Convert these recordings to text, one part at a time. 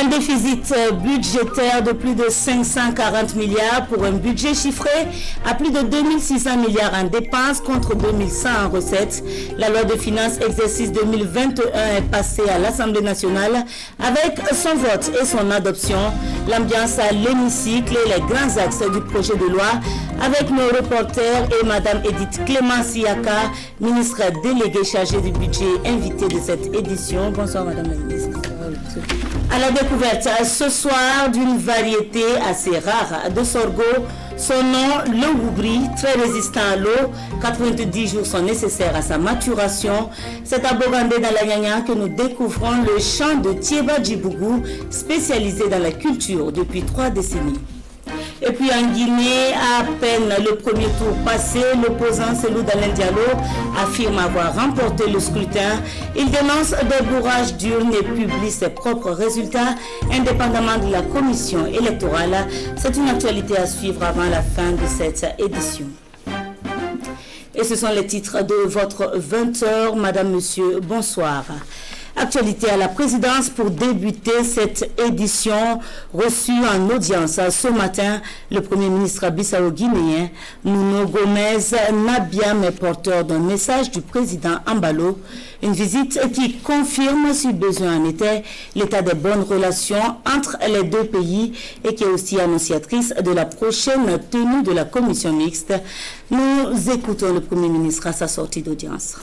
Un déficit budgétaire de plus de 540 milliards pour un budget chiffré à plus de 2600 milliards en dépenses contre 2100 en recettes. La loi de finances exercice 2021 est passée à l'Assemblée nationale avec son vote et son adoption. L'ambiance à l'hémicycle et les grands axes du projet de loi avec nos reporters et Madame Edith Clément-Siaka, ministre déléguée chargée du budget, invitée de cette édition. Bonsoir Madame la ministre. À la découverte ce soir d'une variété assez rare de sorgho, son nom, le woubri, très résistant à l'eau, 90 jours sont nécessaires à sa maturation. C'est à Bogandé dans la Nyanya que nous découvrons le champ de Thieba Djibougou, spécialisé dans la culture depuis 3 décennies. Et puis en Guinée, à peine le premier tour passé, l'opposant Cellou Dalein Diallo affirme avoir remporté le scrutin. Il dénonce des bourrages d'urnes et publie ses propres résultats indépendamment de la commission électorale. C'est une actualité à suivre avant la fin de cette édition. Et ce sont les titres de votre 20h. Madame, monsieur, bonsoir. Actualité à la présidence pour débuter cette édition reçue en audience ce matin. Le Premier ministre bissau-guinéen Nuno Gomez Nabiam est porteur d'un message du président Ambalo. Une visite qui confirme, si besoin en était, l'état des bonnes relations entre les deux pays et qui est aussi annonciatrice de la prochaine tenue de la commission mixte. Nous écoutons le Premier ministre à sa sortie d'audience.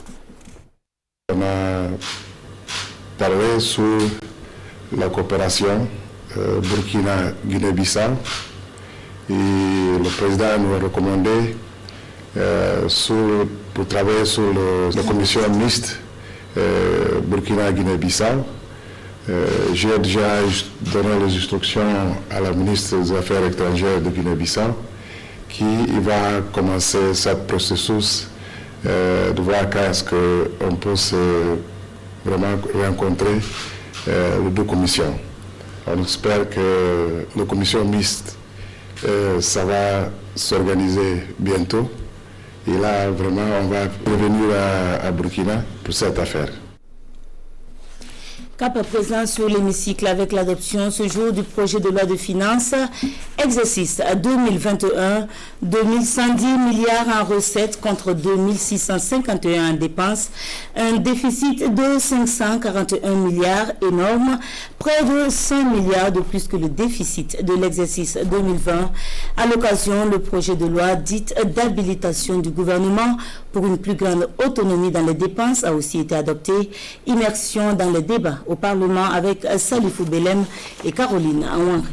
Parler sur la coopération Burkina-Guinée-Bissau et le président nous a recommandé pour travailler sur la commission mixte Burkina-Guinée-Bissau. J'ai déjà donné les instructions à la ministre des Affaires étrangères de Guinée-Bissau qui va commencer ce processus de voir quand est-ce qu'on peut se vraiment rencontrer les deux commissions. On espère que la commission mixte, ça va s'organiser bientôt. Et là, vraiment, on va revenir à Burkina pour cette affaire. Cap à présent sur l'hémicycle avec l'adoption ce jour du projet de loi de finances, exercice 2021, 2110 milliards en recettes contre 2651 en dépenses, un déficit de 541 milliards énorme, près de 100 milliards de plus que le déficit de l'exercice 2020. À l'occasion, le projet de loi dite d'habilitation du gouvernement pour une plus grande autonomie dans les dépenses a aussi été adopté. Immersion dans les débats au Parlement avec Salifou Belem et Caroline Aouanri.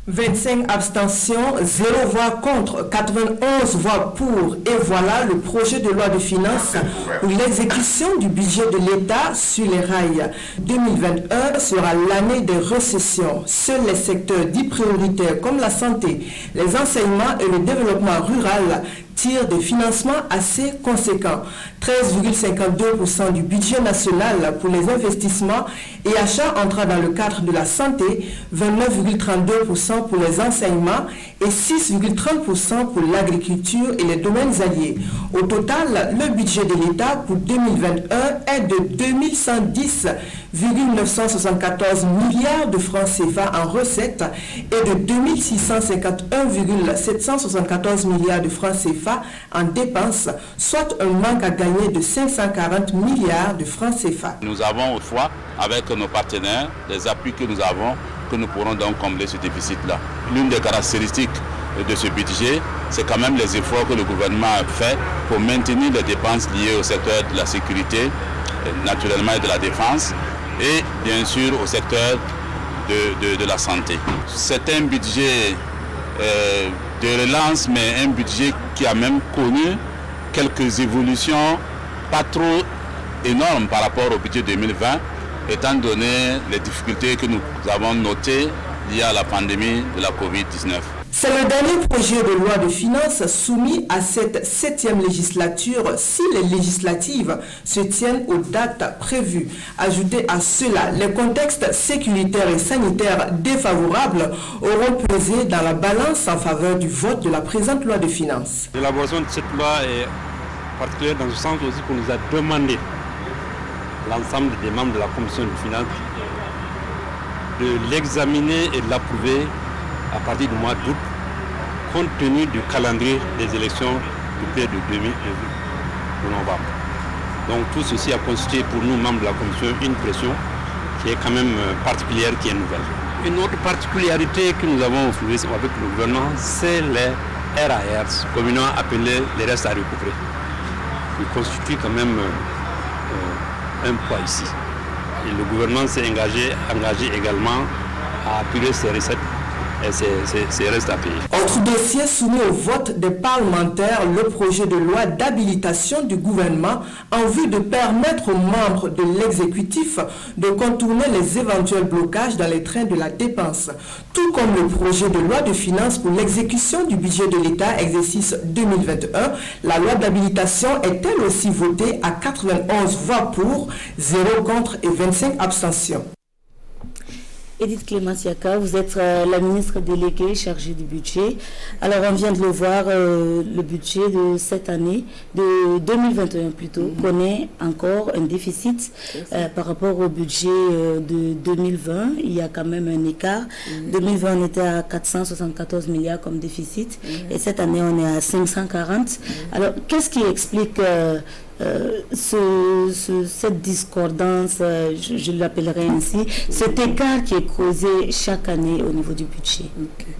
25 abstentions, 0 voix contre, 91 voix pour. Et voilà le projet de loi de finances pour l'exécution du budget de l'État sur les rails. 2021 sera l'année des récessions. Seuls les secteurs dits prioritaires comme la santé, les enseignements et le développement rural tirent des financements assez conséquents. 13,52% du budget national pour les investissements et achats entrant dans le cadre de la santé, 29,32% pour les enseignements et 6,30% pour l'agriculture et les domaines alliés. Au total, le budget de l'État pour 2021 est de 2110,974 milliards de francs CFA en recettes et de 2651,774 milliards de francs CFA en dépenses, soit un manque à gagner de 540 milliards de francs CFA. Nous avons autrefois, avec nos partenaires, les appuis que nous avons, que nous pourrons donc combler ce déficit-là. L'une des caractéristiques de ce budget, c'est quand même les efforts que le gouvernement a fait pour maintenir les dépenses liées au secteur de la sécurité, naturellement et de la défense, et bien sûr au secteur de la santé. C'est un budget de relance, mais un budget qui a même connu quelques évolutions pas trop énormes par rapport au budget 2020, étant donné les difficultés que nous avons notées liées à la pandémie de la Covid-19. C'est le dernier projet de loi de finances soumis à cette 7e législature si les législatives se tiennent aux dates prévues. Ajoutez à cela, les contextes sécuritaires et sanitaires défavorables auront pesé dans la balance en faveur du vote de la présente loi de finances. L'élaboration de cette loi est particulière dans le sens aussi qu'on nous a demandé, l'ensemble des membres de la commission des finances, de l'examiner et de l'approuver à partir du mois d'août, compte tenu du calendrier des élections du pays de novembre. Donc tout ceci a constitué pour nous, membres de la commission, une pression qui est quand même particulière, qui est nouvelle. Une autre particularité que nous avons soulevée avec le gouvernement, c'est les RARs, communément appelés les restes à recouvrer. Ils constituent quand même un poids ici. Et le gouvernement s'est engagé également à appuyer ces recettes et ces restes à payer. Autre dossier soumis au vote des parlementaires, le projet de loi d'habilitation du gouvernement en vue de permettre aux membres de l'exécutif de contourner les éventuels blocages dans les trains de la dépense. Tout comme le projet de loi de finances pour l'exécution du budget de l'État exercice 2021, la loi d'habilitation est elle aussi votée à 91 voix pour, 0 contre et 25 abstentions. Edith Clément-Siaka, vous êtes la ministre déléguée chargée du budget. Alors on vient de le voir, le budget de cette année, de 2021 plutôt, connaît encore un déficit par rapport au budget de 2020. Il y a quand même un écart. 2020 on était à 474 milliards comme déficit et cette année on est à 540. Alors qu'est-ce qui explique cette discordance, je l'appellerai ainsi, cet écart qui est causé chaque année au niveau du budget? Okay.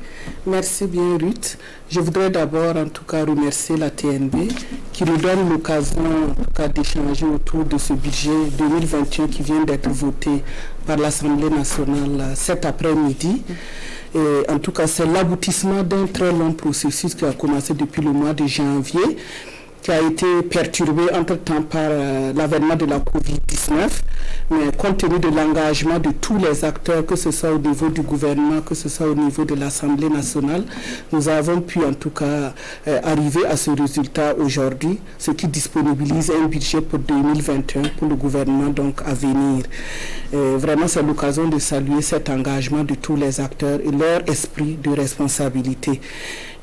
Merci bien Ruth. Je voudrais d'abord en tout cas remercier la TNB qui nous donne l'occasion en tout cas d'échanger autour de ce budget 2021 qui vient d'être voté par l'Assemblée nationale cet après-midi. Et en tout cas c'est l'aboutissement d'un très long processus qui a commencé depuis le mois de janvier, qui a été perturbé entre-temps par l'avènement de la Covid-19, mais compte tenu de l'engagement de tous les acteurs, que ce soit au niveau du gouvernement, que ce soit au niveau de l'Assemblée nationale, nous avons pu en tout cas arriver à ce résultat aujourd'hui, ce qui disponibilise un budget pour 2021 pour le gouvernement donc à venir. Vraiment, c'est l'occasion de saluer cet engagement de tous les acteurs et leur esprit de responsabilité.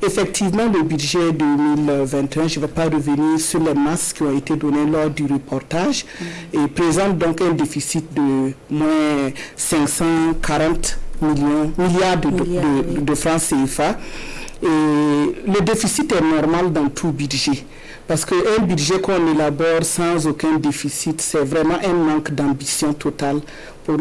Effectivement, le budget 2021, je ne vais pas revenir sur les masses qui ont été données lors du reportage, et présente donc un déficit de moins 540 milliards de francs CFA. Et le déficit est normal dans tout budget. Parce qu'un budget qu'on élabore sans aucun déficit, c'est vraiment un manque d'ambition totale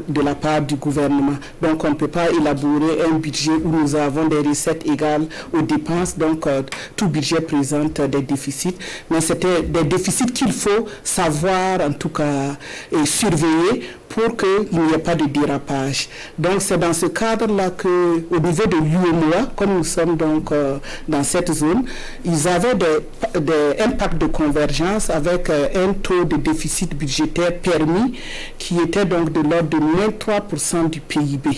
de la part du gouvernement. Donc on ne peut pas élaborer un budget où nous avons des recettes égales aux dépenses. Donc tout budget présente des déficits. Mais c'était des déficits qu'il faut savoir en tout cas et surveiller pour qu'il n'y ait pas de dérapage. Donc c'est dans ce cadre-là qu'au niveau de l'UEMOA, comme nous sommes donc dans cette zone, ils avaient un pacte de convergence avec un taux de déficit budgétaire permis qui était donc de l'ordre de moins 3% du PIB.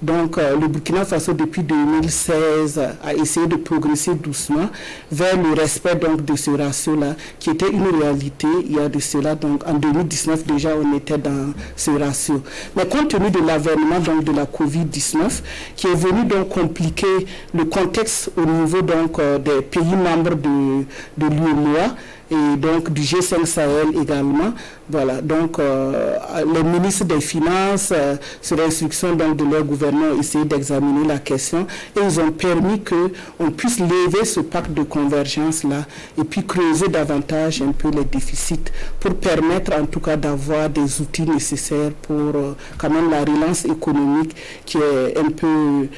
Donc le Burkina Faso depuis 2016 a essayé de progresser doucement vers le respect donc de ce ratio-là qui était une réalité il y a de cela. Donc en 2019 déjà on était dans ce ratio. Mais compte tenu de l'avènement donc de la Covid-19 qui est venu donc compliquer le contexte au niveau donc des pays membres de l'UEMOA et donc du G5 Sahel également. Voilà, donc les ministres des Finances, sur instruction donc de leur gouvernement, ont essayé d'examiner la question et ils ont permis qu'on puisse lever ce pacte de convergence-là et puis creuser davantage un peu les déficits pour permettre en tout cas d'avoir des outils nécessaires pour quand même la relance économique qui est un peu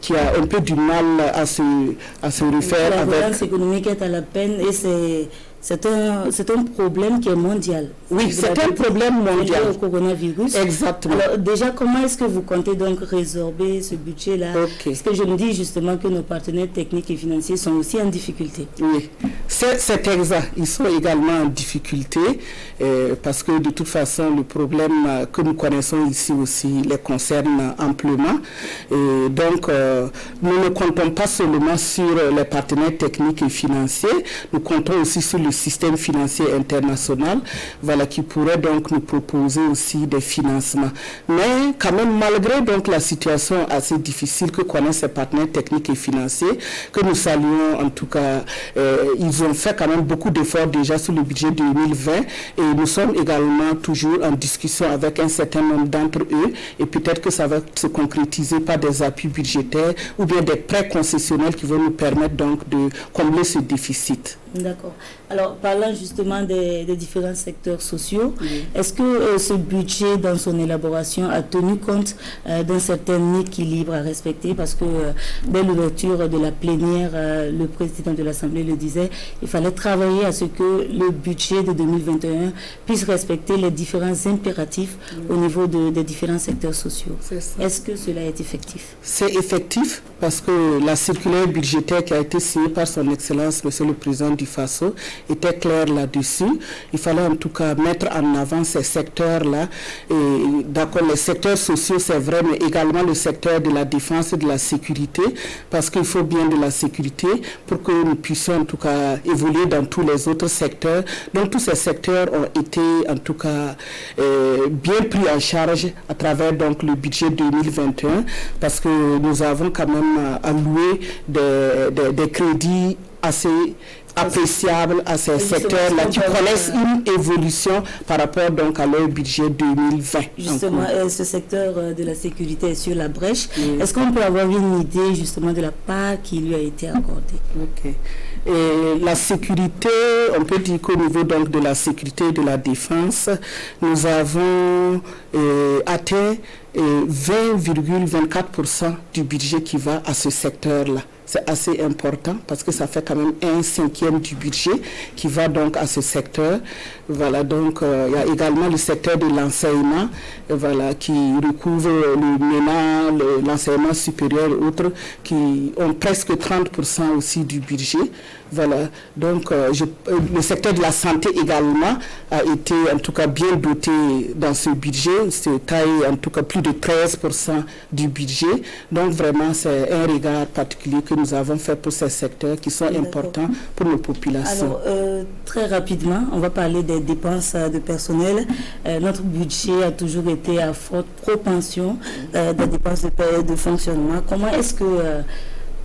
qui a un peu du mal à se refaire. La relance économique est à la peine et c'est un problème qui est mondial. Oui, c'est un problème mondial. Au coronavirus. Exactement. Alors déjà, comment est-ce que vous comptez donc résorber ce budget-là? Parce que je me dis justement que nos partenaires techniques et financiers sont aussi en difficulté. Oui, c'est exact. Ils sont également en difficulté parce que de toute façon, le problème que nous connaissons ici aussi les concerne amplement. Et donc, nous ne comptons pas seulement sur les partenaires techniques et financiers, nous comptons aussi sur le le système financier international, voilà, qui pourrait donc nous proposer aussi des financements. Mais quand même, malgré donc la situation assez difficile que connaissent ces partenaires techniques et financiers, que nous saluons en tout cas, ils ont fait quand même beaucoup d'efforts déjà sur le budget 2020 et nous sommes également toujours en discussion avec un certain nombre d'entre eux et peut-être que ça va se concrétiser par des appuis budgétaires ou bien des prêts concessionnels qui vont nous permettre donc de combler ce déficit. D'accord. Alors, parlant justement des différents secteurs sociaux, est-ce que ce budget, dans son élaboration, a tenu compte d'un certain équilibre à respecter? Parce que dès l'ouverture de la plénière, le président de l'Assemblée le disait, il fallait travailler à ce que le budget de 2021 puisse respecter les différents impératifs au niveau des différents secteurs sociaux. Est-ce que cela est effectif? C'est effectif parce que la circulaire budgétaire qui a été signée par son Excellence, Monsieur le Président du Faso, était claire là-dessus. Il fallait en tout cas mettre en avant ces secteurs-là. Et d'accord, les secteurs sociaux, c'est vrai, mais également le secteur de la défense et de la sécurité, parce qu'il faut bien de la sécurité pour que nous puissions en tout cas évoluer dans tous les autres secteurs. Donc tous ces secteurs ont été en tout cas bien pris en charge à travers donc le budget 2021, parce que nous avons quand même alloué des crédits assez appréciables à ces secteurs-là qui connaissent une évolution par rapport donc à leur budget 2020. Justement, ce secteur de la sécurité est sur la brèche. Est-ce qu'on peut avoir une idée justement de la part qui lui a été accordée? Ok. Et la sécurité, on peut dire qu'au niveau donc de la sécurité et de la défense, nous avons atteint 20,24% du budget qui va à ce secteur-là. C'est assez important parce que ça fait quand même 1/5 du budget qui va donc à ce secteur. Voilà, donc il y a également le secteur de l'enseignement, voilà, qui recouvre le MENA, l'enseignement supérieur et autres, qui ont presque 30% aussi du budget. Voilà, donc le secteur de la santé également a été en tout cas bien doté dans ce budget, c'est taille en tout cas plus de 13% du budget. Donc vraiment c'est un regard particulier que nous avons fait pour ces secteurs qui sont importants pour nos populations. Alors très rapidement, on va parler des dépenses de personnel. Notre budget a toujours été à forte propension des dépenses de fonctionnement. Comment est-ce que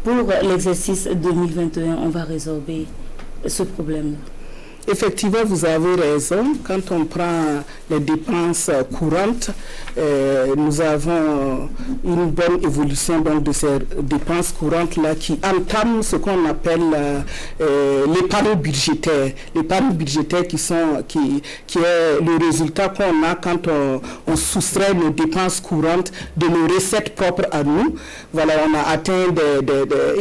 pour l'exercice 2021, on va résorber ce problème? Effectivement, vous avez raison. Quand on prend les dépenses courantes, nous avons une bonne évolution donc, de ces dépenses courantes-là qui entament ce qu'on appelle l'épargne budgétaire. L'épargne budgétaire qui est le résultat qu'on a quand on soustrait nos dépenses courantes de nos recettes propres à nous. Voilà, on a atteint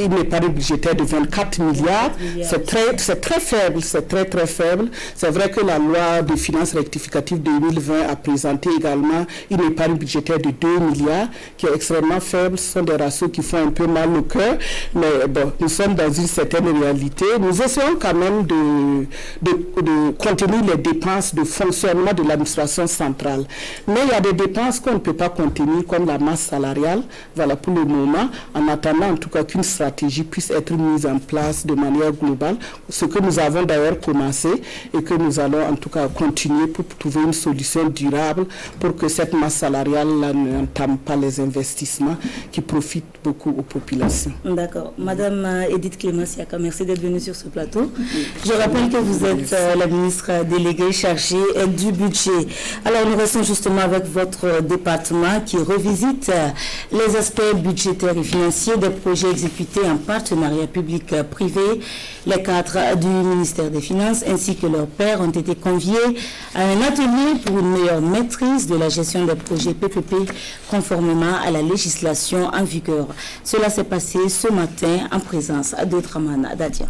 une épargne budgétaire de 24 milliards. C'est très faible, c'est très faible. C'est vrai que la loi de finances rectificative 2020 a présenté également une épargne budgétaire de 2 milliards qui est extrêmement faible. Ce sont des ratios qui font un peu mal au cœur, mais bon, nous sommes dans une certaine réalité. Nous essayons quand même de contenir les dépenses de fonctionnement de l'administration centrale. Mais il y a des dépenses qu'on ne peut pas contenir, comme la masse salariale, voilà, pour le moment, en attendant en tout cas qu'une stratégie puisse être mise en place de manière globale, ce que nous avons d'ailleurs commencé et que nous allons en tout cas continuer pour trouver une solution durable pour que cette masse salariale-là n'entame pas les investissements qui profitent beaucoup aux populations. D'accord. Madame Edith Clément-Siaka, merci d'être venue sur ce plateau. Je rappelle que vous êtes la ministre déléguée chargée du budget. Alors nous restons justement avec votre département qui revisite les aspects budgétaires et financiers des projets exécutés en partenariat public-privé. Les cadres du ministère des Finances ainsi que leurs pairs ont été conviés à un atelier pour une meilleure maîtrise de la gestion des projets PPP conformément à la législation en vigueur. Cela s'est passé ce matin en présence de Draman Dadia.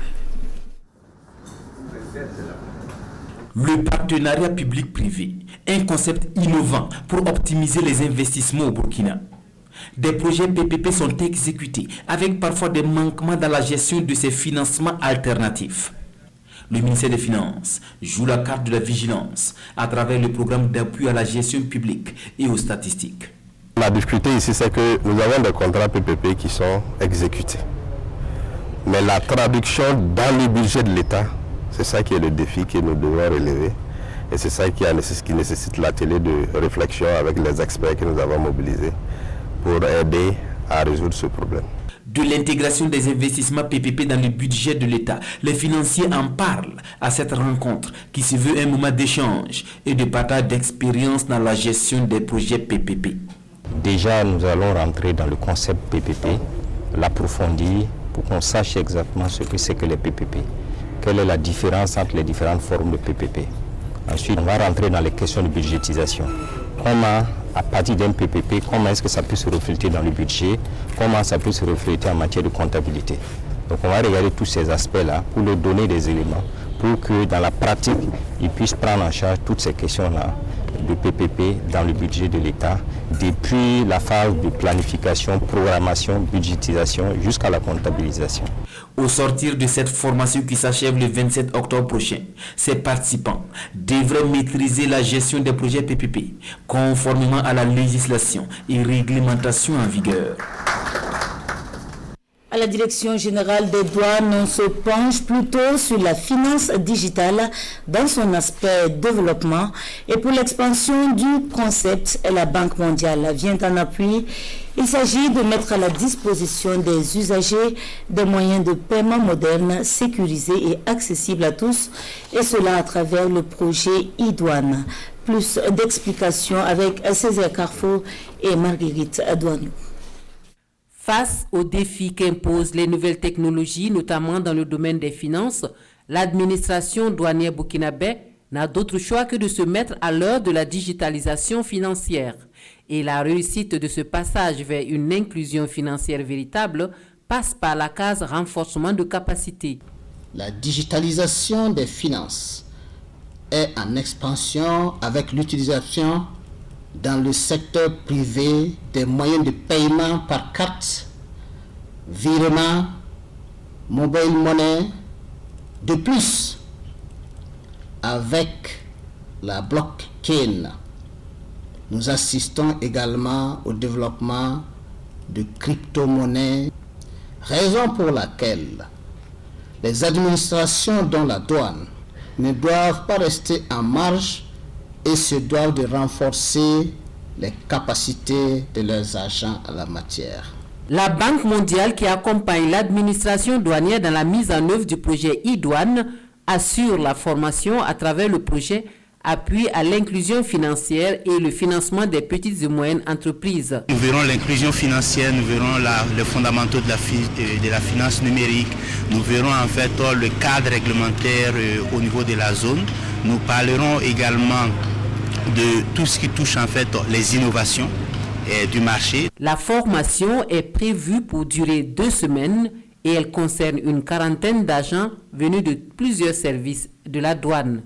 Le partenariat public-privé, un concept innovant pour optimiser les investissements au Burkina. Des projets PPP sont exécutés avec parfois des manquements dans la gestion de ces financements alternatifs. Le ministère des Finances joue la carte de la vigilance à travers le programme d'appui à la gestion publique et aux statistiques. La difficulté ici, c'est que nous avons des contrats PPP qui sont exécutés. Mais la traduction dans le budget de l'État, C'est ça qui est le défi que nous devons relever. Et c'est ça qui nécessite l'atelier de réflexion avec les experts que nous avons mobilisés pour aider à résoudre ce problème. De l'intégration des investissements PPP dans le budget de l'État, les financiers en parlent à cette rencontre qui se veut un moment d'échange et de partage d'expérience dans la gestion des projets PPP. Déjà, nous allons rentrer dans le concept PPP, l'approfondir pour qu'on sache exactement ce que c'est que les PPP. Quelle est la différence entre les différentes formes de PPP. Ensuite, on va rentrer dans les questions de budgétisation. Comment, à partir d'un PPP, comment est-ce que ça peut se refléter dans le budget, comment ça peut se refléter en matière de comptabilité. Donc on va regarder tous ces aspects-là pour leur donner des éléments, pour que dans la pratique, ils puissent prendre en charge toutes ces questions-là de PPP dans le budget de l'État, depuis la phase de planification, programmation, budgétisation, jusqu'à la comptabilisation. Au sortir de cette formation qui s'achève le 27 octobre prochain, ces participants devraient maîtriser la gestion des projets PPP, conformément à la législation et réglementation en vigueur. À la Direction générale des douanes, on se penche plutôt sur la finance digitale dans son aspect développement. Et pour l'expansion du concept, la Banque mondiale vient en appui. Il s'agit de mettre à la disposition des usagers des moyens de paiement modernes, sécurisés et accessibles à tous, et cela à travers le projet e-douane. Plus d'explications avec Césaire Carrefour et Marguerite Douanou. Face aux défis qu'imposent les nouvelles technologies, notamment dans le domaine des finances, l'administration douanière burkinabé n'a d'autre choix que de se mettre à l'heure de la digitalisation financière. Et la réussite de ce passage vers une inclusion financière véritable passe par la case renforcement de capacité. La digitalisation des finances est en expansion avec l'utilisation dans le secteur privé des moyens de paiement par carte, virement, mobile money. De plus, avec la blockchain, nous assistons également au développement de crypto-monnaies, raison pour laquelle les administrations dont la douane ne doivent pas rester en marge et se doivent de renforcer les capacités de leurs agents en la matière. La Banque mondiale, qui accompagne l'administration douanière dans la mise en œuvre du projet e-douane, assure la formation à travers le projet Appui à l'inclusion financière et le financement des petites et moyennes entreprises. Nous verrons l'inclusion financière, nous verrons les fondamentaux de la finance numérique, nous verrons en fait le cadre réglementaire au niveau de la zone. Nous parlerons également de tout ce qui touche en fait les innovations du marché. La formation est prévue pour durer 2 semaines et elle concerne une quarantaine d'agents venus de plusieurs services de la douane.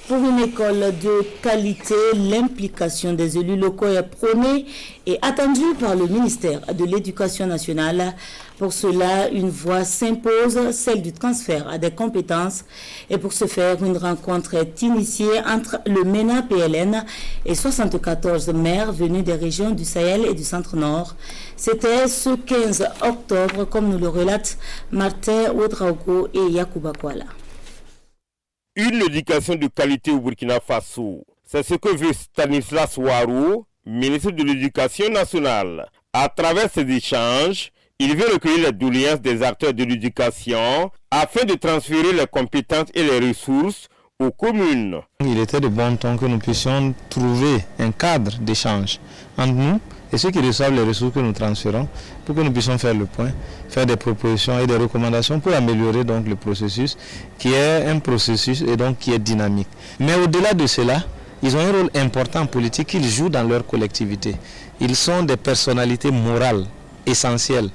Pour une école de qualité, l'implication des élus locaux est prônée et attendue par le ministère de l'Éducation nationale. Pour cela, une voie s'impose, celle du transfert des compétences. Et pour ce faire, une rencontre est initiée entre le MENA-PLN et 74 maires venus des régions du Sahel et du Centre-Nord. C'était ce 15 octobre, comme nous le relatent Martin Ouedraogo et Yacouba Kouala. Une éducation de qualité au Burkina Faso. C'est ce que veut Stanislas Ouarou, ministre de l'Éducation nationale. À travers ces échanges, il veut recueillir les doléances des acteurs de l'éducation afin de transférer les compétences et les ressources aux communes. Il était de bon ton que nous puissions trouver un cadre d'échange entre nous et ceux qui reçoivent les ressources que nous transférons pour que nous puissions faire le point, faire des propositions et des recommandations pour améliorer donc le processus qui est un processus et donc qui est dynamique. Mais au-delà de cela, ils ont un rôle important politique qu'ils jouent dans leur collectivité. Ils sont des personnalités morales essentielles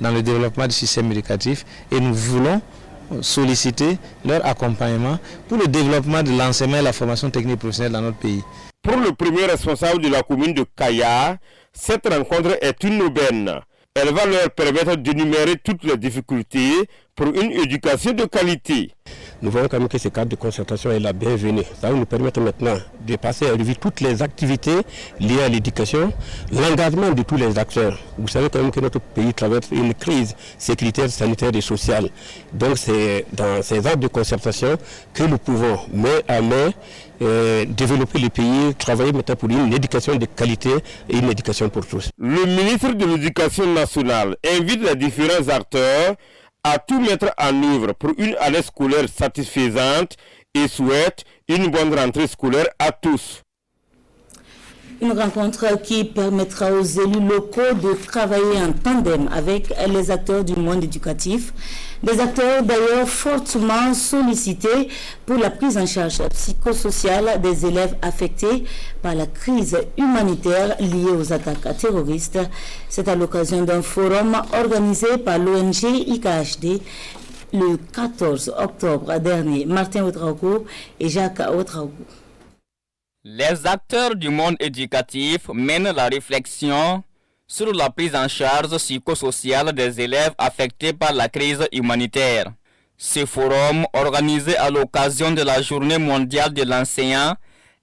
dans le développement du système éducatif et nous voulons solliciter leur accompagnement pour le développement de l'enseignement et la formation technique professionnelle dans notre pays. Pour le premier responsable de la commune de Kaya, cette rencontre est une aubaine. Elle va leur permettre d'énumérer toutes les difficultés pour une éducation de qualité. Nous voyons quand même que ce cadre de concertation est la bienvenue. Ça va nous permettre maintenant de passer à revue toutes les activités liées à l'éducation, l'engagement de tous les acteurs. Vous savez quand même que notre pays traverse une crise sécuritaire, sanitaire et sociale. Donc c'est dans ces actes de concertation que nous pouvons, main à main, développer le pays, travailler maintenant pour une éducation de qualité et une éducation pour tous. Le ministre de l'Éducation nationale invite les différents acteurs à tout mettre en œuvre pour une année scolaire satisfaisante et souhaite une bonne rentrée scolaire à tous. Une rencontre qui permettra aux élus locaux de travailler en tandem avec les acteurs du monde éducatif. Des acteurs d'ailleurs fortement sollicités pour la prise en charge psychosociale des élèves affectés par la crise humanitaire liée aux attaques terroristes. C'est à l'occasion d'un forum organisé par l'ONG IKHD le 14 octobre dernier. Martin Ouedraogo et Jacques Ouedraogo. Les acteurs du monde éducatif mènent la réflexion sur la prise en charge psychosociale des élèves affectés par la crise humanitaire. Ce forum, organisé à l'occasion de la Journée mondiale de l'enseignant,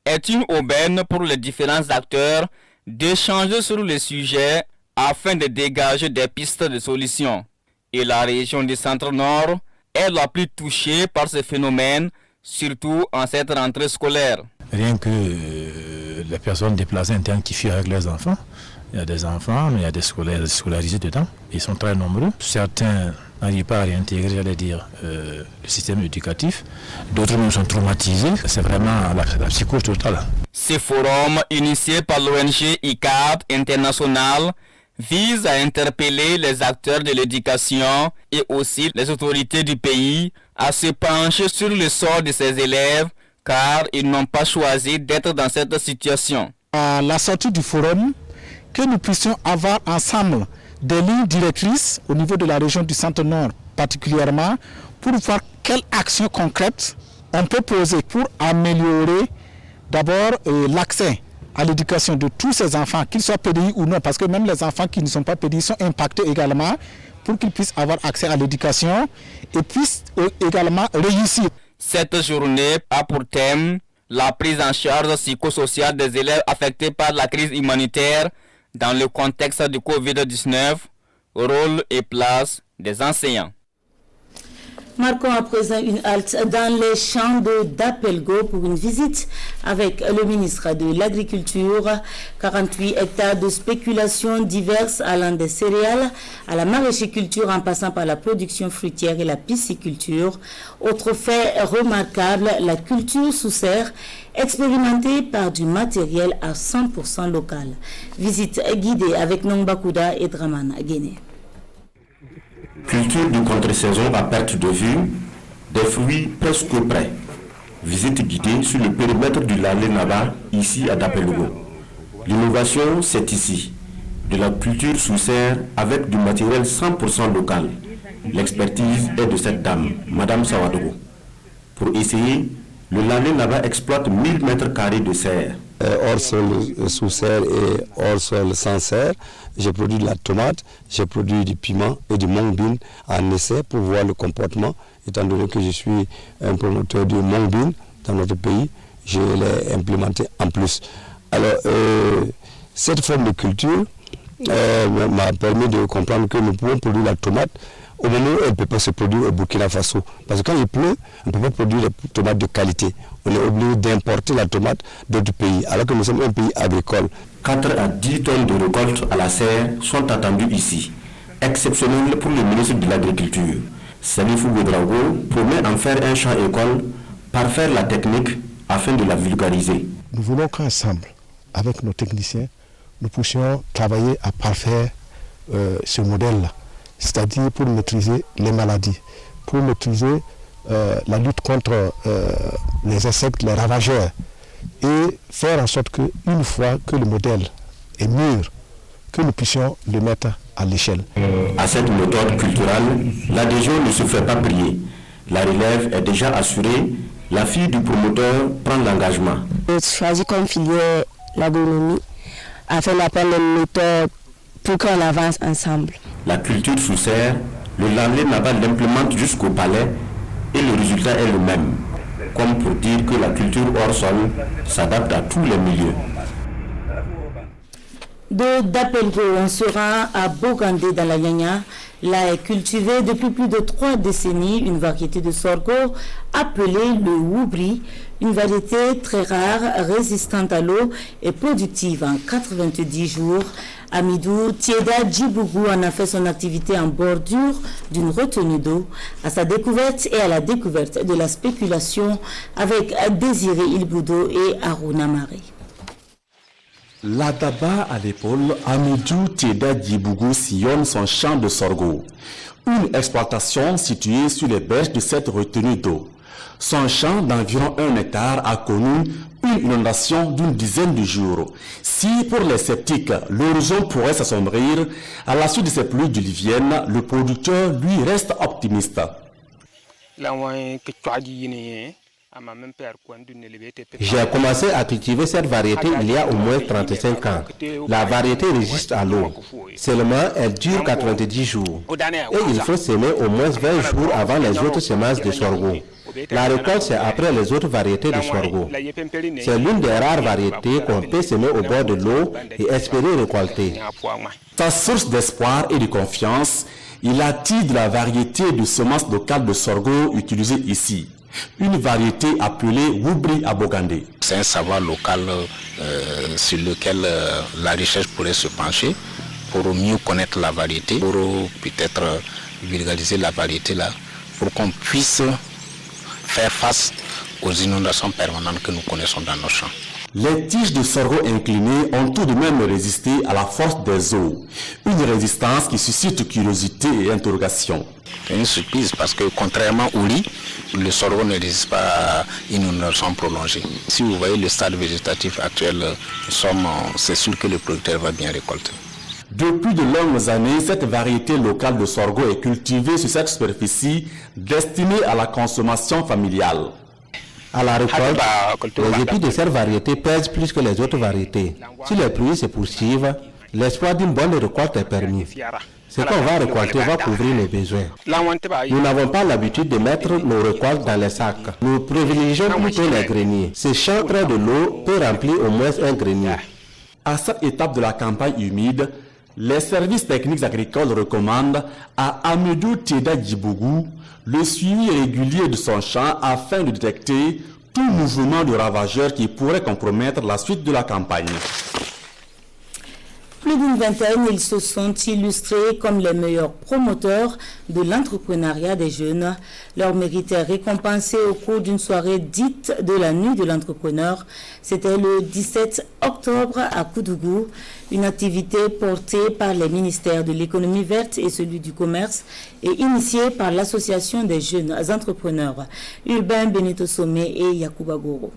est une aubaine pour les différents acteurs d'échanger sur le sujet afin de dégager des pistes de solutions. Et la région du Centre-Nord est la plus touchée par ce phénomène, surtout en cette rentrée scolaire. Rien que les personnes déplacées internes qui fuient avec leurs enfants, il y a des enfants, mais il y a des scolarisés dedans. Ils sont très nombreux. Certains n'arrivent pas à réintégrer, j'allais dire, le système éducatif. D'autres même sont traumatisés. C'est vraiment la psychose totale. Ce forum, initié par l'ONG ICAD International, vise à interpeller les acteurs de l'éducation et aussi les autorités du pays à se pencher sur le sort de ces élèves, car ils n'ont pas choisi d'être dans cette situation. À la sortie du forum, que nous puissions avoir ensemble des lignes directrices au niveau de la région du Centre-Nord particulièrement, pour voir quelles actions concrètes on peut poser pour améliorer d'abord l'accès à l'éducation de tous ces enfants, qu'ils soient PDI ou non, parce que même les enfants qui ne sont pas PDI sont impactés également, pour qu'ils puissent avoir accès à l'éducation et puissent également réussir. Cette journée a pour thème la prise en charge psychosociale des élèves affectés par la crise humanitaire dans le contexte du Covid-19, rôle et place des enseignants. Marquons à présent une halte dans les champs d'Apelgo pour une visite avec le ministre de l'Agriculture. 48 hectares de spéculations diverses allant des céréales à la maraîchiculture en passant par la production fruitière et la pisciculture. Autre fait remarquable, la culture sous serre expérimentée par du matériel à 100% local. Visite guidée avec Nongbakuda et Draman Guéné. Culture de contre-saison à perte de vue, des fruits presque prêts. Visite guidée sur le périmètre du Lalé Naba, ici à Dapelgo. L'innovation, c'est ici. De la culture sous serre avec du matériel 100% local. L'expertise est de cette dame, Madame Sawadogo. Pour essayer, le Lalé Naba exploite 1000 m² de serre. Hors sol sous serre et hors sol sans serre. J'ai produit de la tomate, j'ai produit du piment et du mongbin en essai pour voir le comportement. Étant donné que je suis un promoteur du mongbin dans notre pays, je l'ai implémenté en plus. Alors, cette forme de culture m'a permis de comprendre que nous pouvons produire la tomate au moment où elle ne peut pas se produire au Burkina Faso. Parce que quand il pleut, on ne peut pas produire des tomates de qualité. On est obligé d'importer la tomate d'autres pays, alors que nous sommes un pays agricole. 4 à 10 tonnes de récolte à la serre sont attendues ici. Exceptionnel pour le ministre de l'Agriculture. Salifou Ouedraogo promet en faire un champ école, parfaire la technique afin de la vulgariser. Nous voulons qu'ensemble, avec nos techniciens, nous puissions travailler à parfaire ce modèle-là. C'est-à-dire pour maîtriser les maladies, pour maîtriser la lutte contre les insectes, les ravageurs, et faire en sorte qu'une fois que le modèle est mûr, que nous puissions le mettre à l'échelle. À cette méthode culturelle, l'adhésion ne se fait pas prier. La relève est déjà assurée, la fille du promoteur prend l'engagement. J'ai choisi comme filière l'agronomie afin d'apprendre les méthodes pour qu'on avance ensemble. La culture sous serre, Le Lalé naval l'implémente jusqu'au palais et le résultat est le même. Comme pour dire que la culture hors sol s'adapte à tous les milieux. De Dapelgo, on sera à Bogandé dans la Nyanya. Là est cultivée depuis plus de 3 décennies une variété de sorgho appelée le Woubri, une variété très rare, résistante à l'eau et productive en 90 jours. Amidou Tieda Djibougou en a fait son activité en bordure d'une retenue d'eau. À sa découverte et à la découverte de la spéculation avec Désiré Ilboudo et Aruna Marie. La daba à l'épaule, Amidou Tieda Djibougou sillonne son champ de sorgho, une exploitation située sur les berges de cette retenue d'eau. Son champ d'environ 1 hectare a connu une inondation d'une dizaine de jours. Si pour les sceptiques, l'horizon pourrait s'assombrir, à la suite de ces pluies diluviennes, le producteur, lui, reste optimiste. J'ai commencé à cultiver cette variété il y a au moins 35 ans. La variété résiste à l'eau. Seulement, elle dure 90 jours. Et il faut s'aimer au moins 20 jours avant les autres semences de sorgho. La récolte, c'est après les autres variétés de sorgho. C'est l'une des rares variétés qu'on peut semer au bord de l'eau et espérer récolter. Sa source d'espoir et de confiance, il attire de la variété de semences locales de sorgho utilisée ici. Une variété appelée Woubri à Bogandé. C'est un savoir local sur lequel la recherche pourrait se pencher pour mieux connaître la variété, pour peut-être vulgariser la variété là, pour qu'on puisse faire face aux inondations permanentes que nous connaissons dans nos champs. Les tiges de sorgho inclinées ont tout de même résisté à la force des eaux. Une résistance qui suscite curiosité et interrogation. C'est une surprise parce que contrairement au riz, le sorgho ne résiste pas à une inondation prolongée. Si vous voyez le stade végétatif actuel, c'est sûr que le producteur va bien récolter. Depuis de longues années, cette variété locale de sorgho est cultivée sur cette superficie destinée à la consommation familiale. À la récolte, les épis de cette variété pèsent plus que les autres variétés. Si les pluies se poursuivent, l'espoir d'une bonne récolte est permis. Ce qu'on va récolter va couvrir nos besoins. Nous n'avons pas l'habitude de mettre nos récoltes dans les sacs. Nous privilégions plutôt les greniers. Ce champ près de l'eau peut remplir au moins un grenier. À cette étape de la campagne humide, les services techniques agricoles recommandent à Amidou Tieda Djibougou le suivi régulier de son champ afin de détecter tout mouvement de ravageurs qui pourrait compromettre la suite de la campagne. Plus d'une vingtaine, ils se sont illustrés comme les meilleurs promoteurs de l'entrepreneuriat des jeunes. Leur mérite est récompensé au cours d'une soirée dite de la nuit de l'entrepreneur. C'était le 17 octobre à Koudougou, une activité portée par les ministères de l'économie verte et celui du commerce et initiée par l'association des jeunes entrepreneurs Urbain Benito Sommet et Yacouba Goro.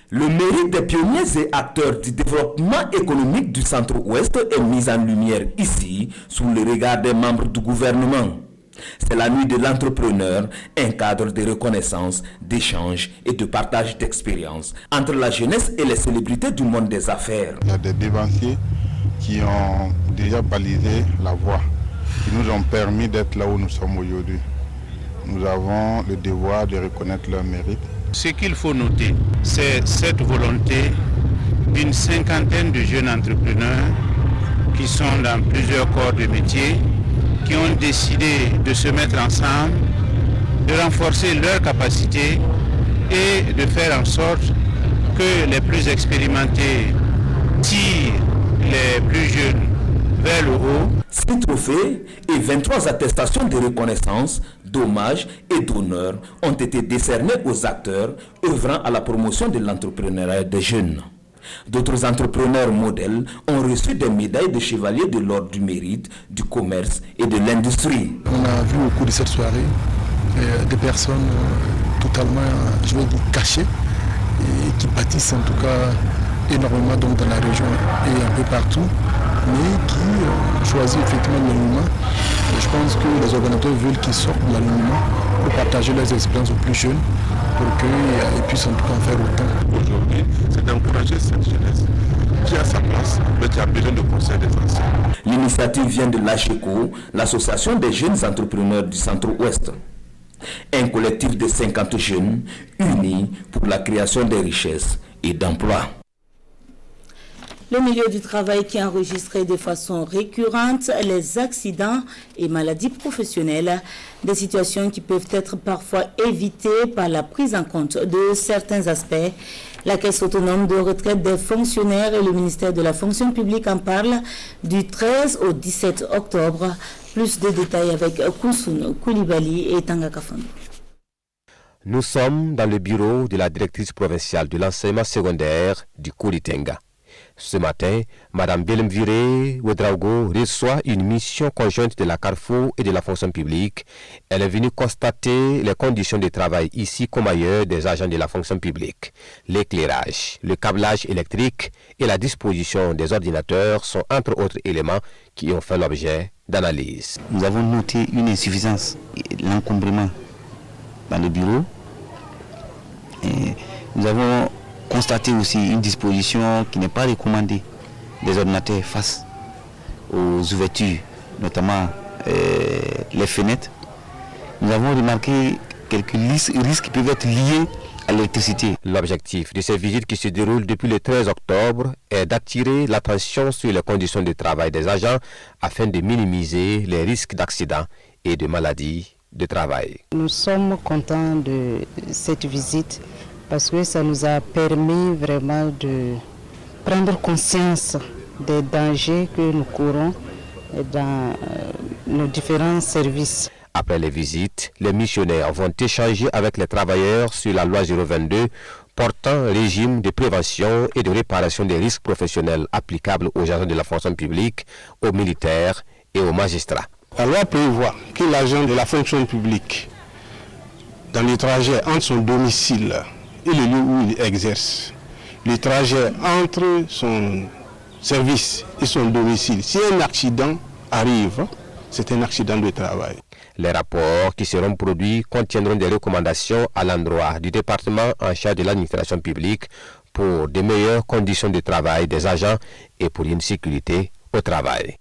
Le mérite des pionniers et acteurs du développement économique du Centre-Ouest est mis en lumière ici sous le regard des membres du gouvernement. C'est la nuit de l'entrepreneur, un cadre de reconnaissance, d'échange et de partage d'expériences entre la jeunesse et les célébrités du monde des affaires. Il y a des dévanciers qui ont déjà balisé la voie, qui nous ont permis d'être là où nous sommes aujourd'hui. Nous avons le devoir de reconnaître leur mérite. Ce qu'il faut noter, c'est cette volonté d'une cinquantaine de jeunes entrepreneurs qui sont dans plusieurs corps de métier, qui ont décidé de se mettre ensemble, de renforcer leurs capacités et de faire en sorte que les plus expérimentés tirent les plus jeunes vers le haut. 6 trophées et 23 attestations de reconnaissance, d'hommage et d'honneur ont été décernés aux acteurs œuvrant à la promotion de l'entrepreneuriat des jeunes. D'autres entrepreneurs modèles ont reçu des médailles de chevalier de l'ordre du mérite, du commerce et de l'industrie. On a vu au cours de cette soirée des personnes totalement, je vais dire, cachées et qui bâtissent en tout cas énormément donc, dans la région et un peu partout, mais qui choisissent effectivement l'anonymat. Je pense que les organisateurs veulent qu'ils sortent de l'anonymat pour partager leurs expériences aux plus jeunes pour qu'ils puissent en tout cas faire autant. Aujourd'hui, c'est d'encourager cette jeunesse qui a sa place, mais qui a besoin de conseils des anciens. L'initiative vient de l'AGECO, l'association des jeunes entrepreneurs du Centre-Ouest. Un collectif de 50 jeunes unis pour la création des richesses et d'emplois. Le milieu du travail qui enregistrait de façon récurrente les accidents et maladies professionnelles, des situations qui peuvent être parfois évitées par la prise en compte de certains aspects. La Caisse autonome de retraite des fonctionnaires et le ministère de la fonction publique en parle du 13 au 17 octobre. Plus de détails avec Kounsoun Koulibaly et Tanga Kafando. Nous sommes dans le bureau de la directrice provinciale de l'enseignement secondaire du Koulitenga. Ce matin, Mme Belemviré Ouedraogo reçoit une mission conjointe de la Carrefour et de la fonction publique. Elle est venue constater les conditions de travail ici comme ailleurs des agents de la fonction publique. L'éclairage, le câblage électrique et la disposition des ordinateurs sont entre autres éléments qui ont fait l'objet d'analyse. Nous avons noté une insuffisance, l'encombrement dans le bureau. Et nous avons constaté aussi une disposition qui n'est pas recommandée des ordinateurs face aux ouvertures, notamment les fenêtres. Nous avons remarqué quelques risques qui peuvent être liés à l'électricité. L'objectif de ces visites qui se déroulent depuis le 13 octobre est d'attirer l'attention sur les conditions de travail des agents afin de minimiser les risques d'accidents et de maladies de travail. Nous sommes contents de cette visite parce que ça nous a permis vraiment de prendre conscience des dangers que nous courons dans nos différents services. Après les visites, les missionnaires vont échanger avec les travailleurs sur la loi 022 portant régime de prévention et de réparation des risques professionnels applicables aux agents de la fonction publique, aux militaires et aux magistrats. La loi prévoit que l'agent de la fonction publique, dans le trajet entre son domicile et le lieu où il exerce, le trajet entre son service et son domicile, si un accident arrive, c'est un accident de travail. Les rapports qui seront produits contiendront des recommandations à l'endroit du département en charge de l'administration publique pour de meilleures conditions de travail des agents et pour une sécurité au travail.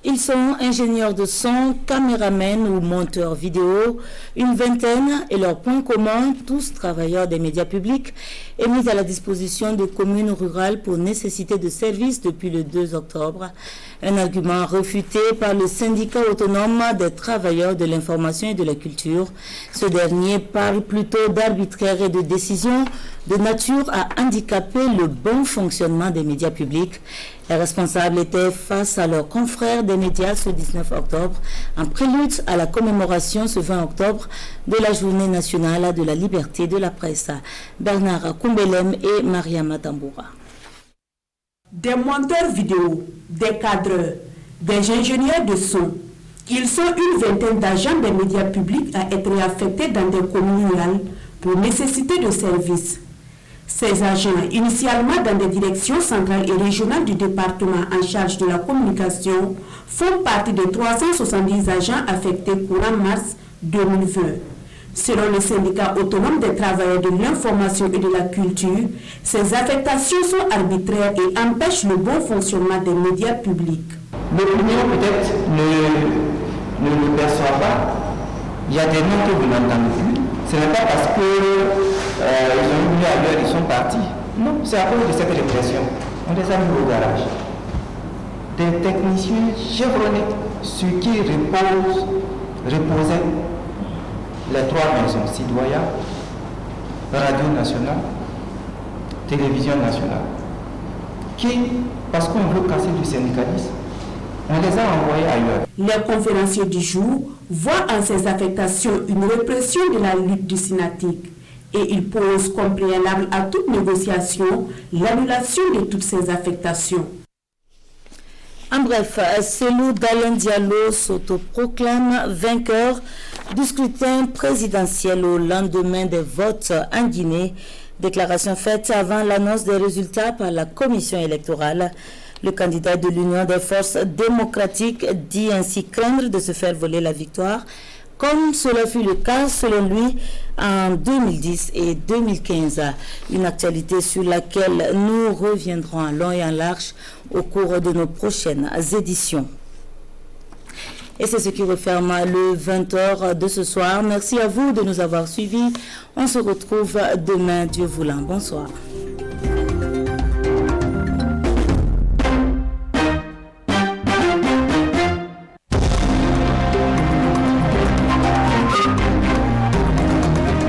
Ils sont ingénieurs de son, caméramens ou monteurs vidéo, une vingtaine et leur point commun, tous travailleurs des médias publics, est mis à la disposition des communes rurales pour nécessité de services depuis le 2 octobre. Un argument refuté par le syndicat autonome des travailleurs de l'information et de la culture. Ce dernier parle plutôt d'arbitraire et de décision de nature à handicaper le bon fonctionnement des médias publics. Les responsables étaient face à leurs confrères des médias ce 19 octobre, en prélude à la commémoration ce 20 octobre de la Journée nationale de la liberté de la presse. Bernard Koumbelem et Maria Matamboura. Des monteurs vidéo, des cadreurs, des ingénieurs de son. Ils sont une vingtaine d'agents des médias publics à être affectés dans des communes rurales pour nécessité de services. Ces agents, initialement dans des directions centrales et régionales du département en charge de la communication, font partie de 370 agents affectés courant mars 2020. Selon le syndicat autonome des travailleurs de l'information et de la culture, ces affectations sont arbitraires et empêchent le bon fonctionnement des médias publics. L'opinion peut-être ne le perçoit pas. Il y a des noms que vous n'entendez plus. Ce n'est pas parce qu'ils ont mis à l'heure, ils sont partis. Non, c'est à cause de cette répression. On les a mis au garage. Des techniciens chevronnés sur qui reposaient les trois maisons, Sidoya, Radio Nationale, Télévision Nationale, qui, parce qu'on veut casser du syndicalisme, on les a envoyés ailleurs. Les conférenciers du jour voient en ces affectations une répression de la lutte du Synatic et ils posent comme préalable à toute négociation l'annulation de toutes ces affectations. En bref, Cellou Dalein Diallo s'autoproclame vainqueur du scrutin présidentiel au lendemain des votes en Guinée. Déclaration faite avant l'annonce des résultats par la commission électorale. Le candidat de l'Union des forces démocratiques dit ainsi craindre de se faire voler la victoire comme cela fut le cas selon lui en 2010 et 2015. Une actualité sur laquelle nous reviendrons en long et en large au cours de nos prochaines éditions. Et c'est ce qui referme le 20h de ce soir. Merci à vous de nous avoir suivis. On se retrouve demain, Dieu voulant. Bonsoir.